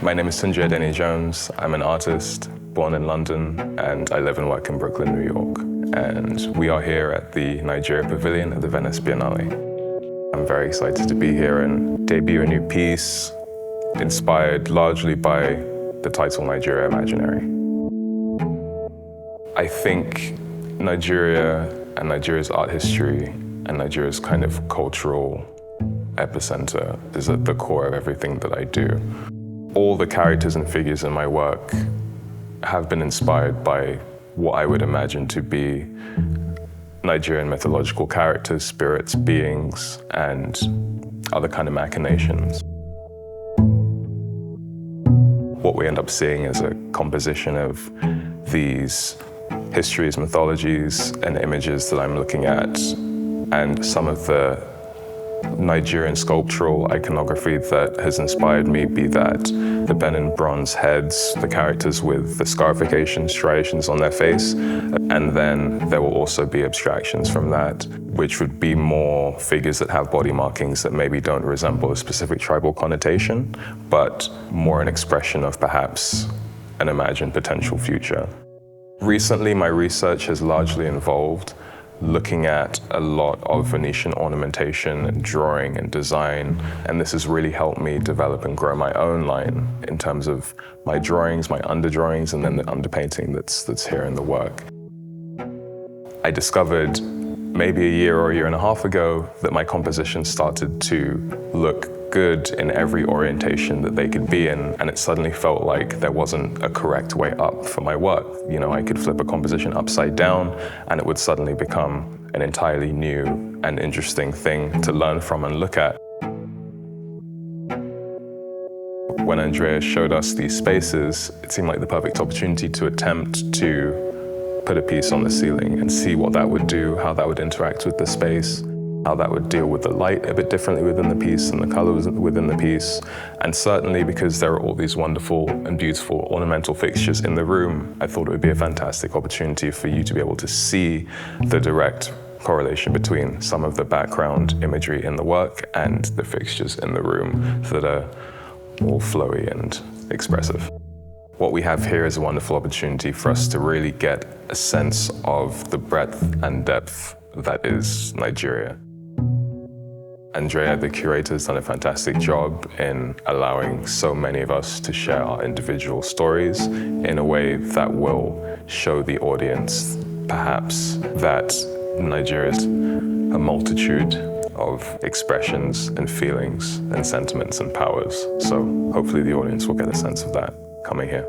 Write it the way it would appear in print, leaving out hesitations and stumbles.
My name is Tunji Adeniyi-Jones. I'm an artist, born in London, and I live and work in Brooklyn, New York. And we are here at the Nigeria Pavilion at the Venice Biennale. I'm very excited to be here and debut a new piece inspired largely by the title Nigeria Imaginary. I think Nigeria and Nigeria's art history and Nigeria's kind of cultural epicenter is at the core of everything that I do. All the characters and figures in my work have been inspired by what I would imagine to be Nigerian mythological characters, spirits, beings, and other kind of machinations. What we end up seeing is a composition of these histories, mythologies, and images that I'm looking at, and some of the Nigerian sculptural iconography that has inspired me, be that the Benin bronze heads, the characters with the scarifications, striations on their face, and then there will also be abstractions from that, which would be more figures that have body markings that maybe don't resemble a specific tribal connotation, but more an expression of perhaps an imagined potential future. Recently, my research has largely involved looking at a lot of Venetian ornamentation and drawing and design, and this has really helped me develop and grow my own line in terms of my drawings, my underdrawings, and then the underpainting that's here in the work. I discovered maybe a year or a year and a half ago that my compositions started to look good in every orientation that they could be in, and it suddenly felt like there wasn't a correct way up for my work. You know, I could flip a composition upside down and it would suddenly become an entirely new and interesting thing to learn from and look at. When Andrea showed us these spaces, it seemed like the perfect opportunity to attempt to put a piece on the ceiling and see what that would do, how that would interact with the space, how that would deal with the light a bit differently within the piece and the colors within the piece. And certainly because there are all these wonderful and beautiful ornamental fixtures in the room, I thought it would be a fantastic opportunity for you to be able to see the direct correlation between some of the background imagery in the work and the fixtures in the room that are all flowy and expressive. What we have here is a wonderful opportunity for us to really get a sense of the breadth and depth that is Nigeria. Andrea, the curator, has done a fantastic job in allowing so many of us to share our individual stories in a way that will show the audience, perhaps, that Nigeria is a multitude of expressions and feelings and sentiments and powers. So hopefully the audience will get a sense of that coming here.